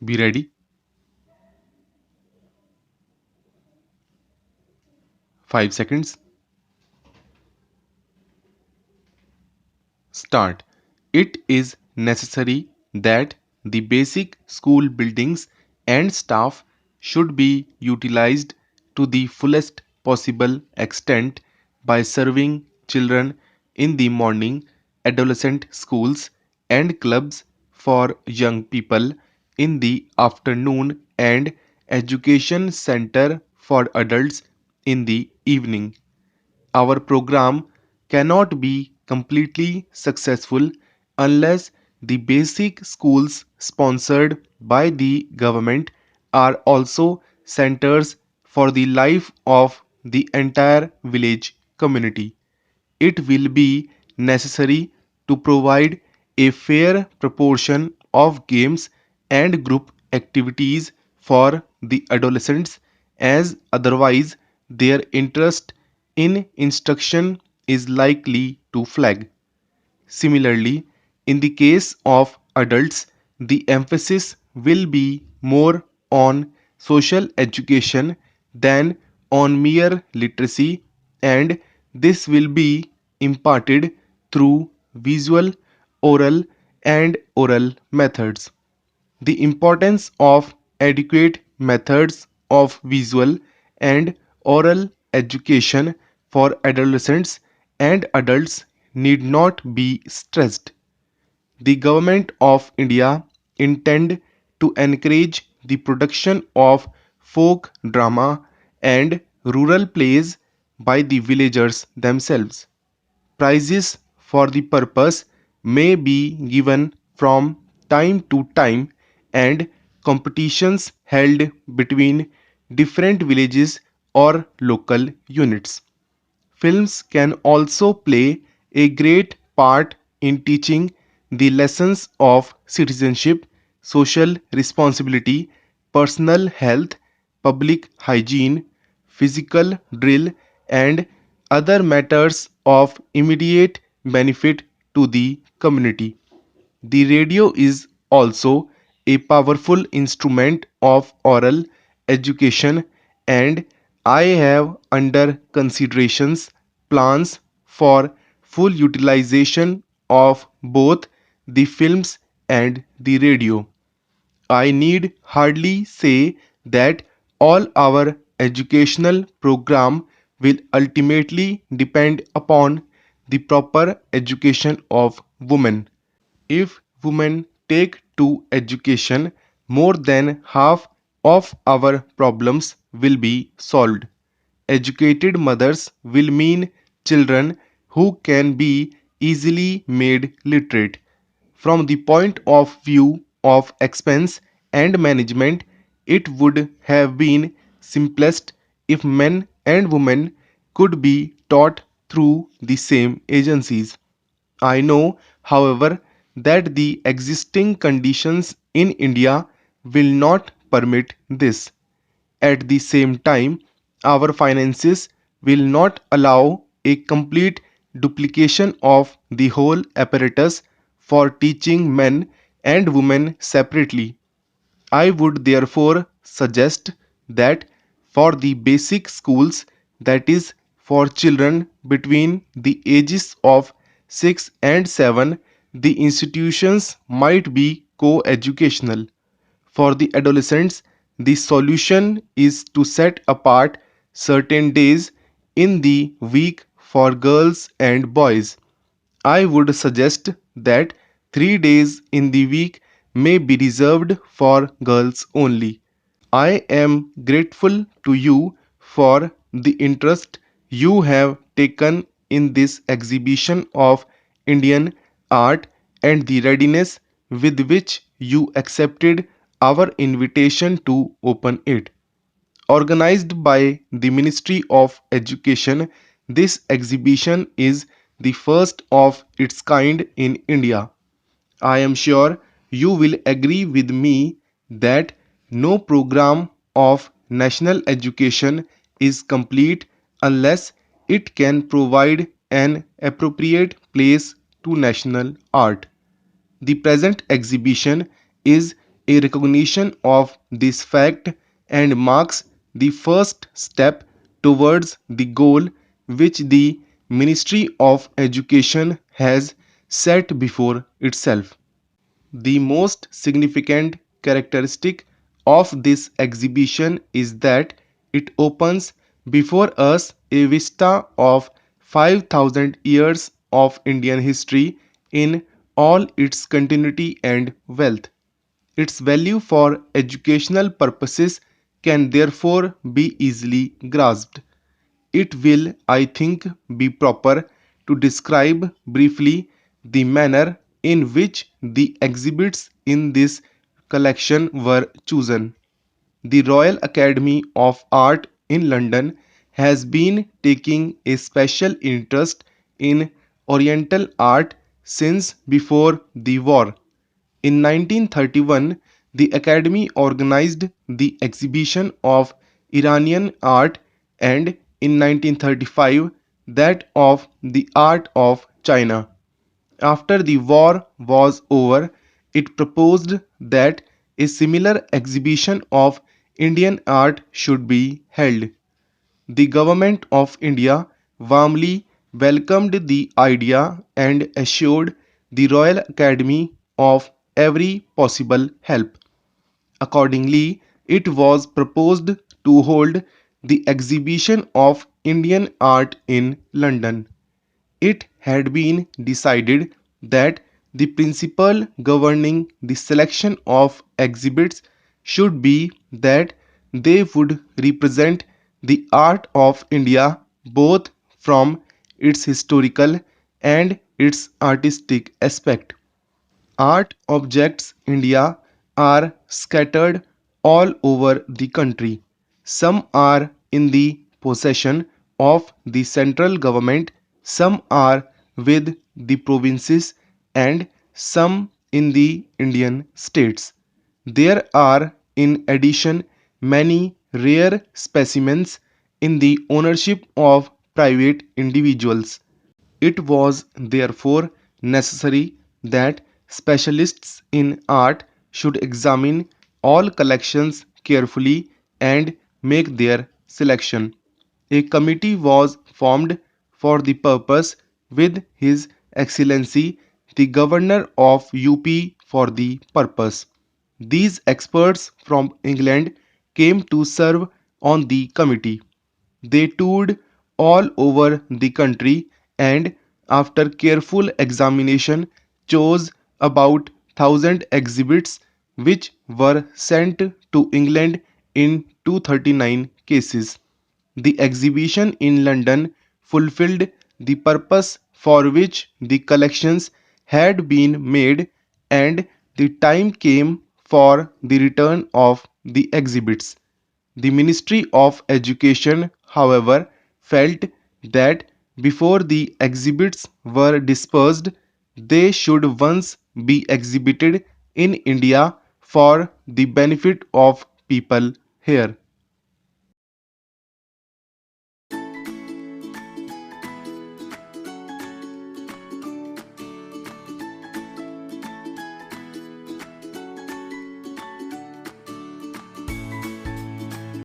Be ready. 5 seconds. Start. It is necessary that the basic school buildings and staff should be utilized to the fullest possible extent by serving children in the morning, adolescent schools and clubs for young people in the afternoon, and education center for adults in the evening. Our program cannot be completely successful unless the basic schools sponsored by the government are also centers for the life of the entire village community. It will be necessary to provide a fair proportion of games and group activities for the adolescents, as otherwise their interest in instruction is likely to flag. Similarly, in the case of adults, the emphasis will be more on social education than on mere literacy, and this will be imparted through visual, oral, and oral methods. The importance of adequate methods of visual and oral education for adolescents and adults need not be stressed. The Government of India intend to encourage the production of folk drama and rural plays by the villagers themselves. Prizes for the purpose may be given from time to time, and competitions held between different villages or local units. Films can also play a great part in teaching the lessons of citizenship, social responsibility, personal health, public hygiene, physical drill, and other matters of immediate benefit to the community. The radio is also a powerful instrument of oral education, and I have under considerations plans for full utilization of both the films and the radio. I need hardly say that all our educational program will ultimately depend upon the proper education of women. If women take to education, more than half of our problems will be solved. Educated mothers will mean children who can be easily made literate. From the point of view of expense and management, it would have been simplest if men and women could be taught through the same agencies. I know, however, that the existing conditions in India will not permit this. At the same time, our finances will not allow a complete duplication of the whole apparatus for teaching men and women separately. I would therefore suggest that for the basic schools, that is, for children between the ages of 6 and 7, the institutions might be co educational. For the adolescents, the solution is to set apart certain days in the week for girls and boys. I would suggest that 3 days in the week may be reserved for girls only. I am grateful to you for the interest you have taken in this exhibition of Indian art and the readiness with which you accepted our invitation to open it. Organized by the Ministry of Education, this exhibition is the first of its kind in India. I am sure you will agree with me that no program of national education is complete unless it can provide an appropriate place to national art. The present exhibition is A recognition of this fact and marks the first step towards the goal which the Ministry of Education has set before itself. The most significant characteristic of this exhibition is that it opens before us a vista of 5,000 years of Indian history in all its continuity and wealth. Its value for educational purposes can therefore be easily grasped. It will, I think, be proper to describe briefly the manner in which the exhibits in this collection were chosen. The Royal Academy of Art in London has been taking a special interest in Oriental art since before the war. In 1931, the Academy organized the exhibition of Iranian art, and in 1935 that of the art of China. After the war was over, it proposed that a similar exhibition of Indian art should be held. The Government of India warmly welcomed the idea and assured the Royal Academy of every possible help. Accordingly, it was proposed to hold the exhibition of Indian art in London. It had been decided that the principle governing the selection of exhibits should be that they would represent the art of India both from its historical and its artistic aspect. Art objects India are scattered all over the country. Some are in the possession of the central government, some are with the provinces, and some in the Indian states. There are in addition many rare specimens in the ownership of private individuals. It was therefore necessary that specialists in art should examine all collections carefully and make their selection. A committee was formed for the purpose with His Excellency the Governor of UP for the purpose. These experts from England came to serve on the committee. They toured all over the country and, after careful examination, chose about 1,000 exhibits which were sent to England in 239 cases. The exhibition in London fulfilled the purpose for which the collections had been made, and the time came for the return of the exhibits. The Ministry of Education, however, felt that before the exhibits were dispersed, they should once be exhibited in India for the benefit of people here.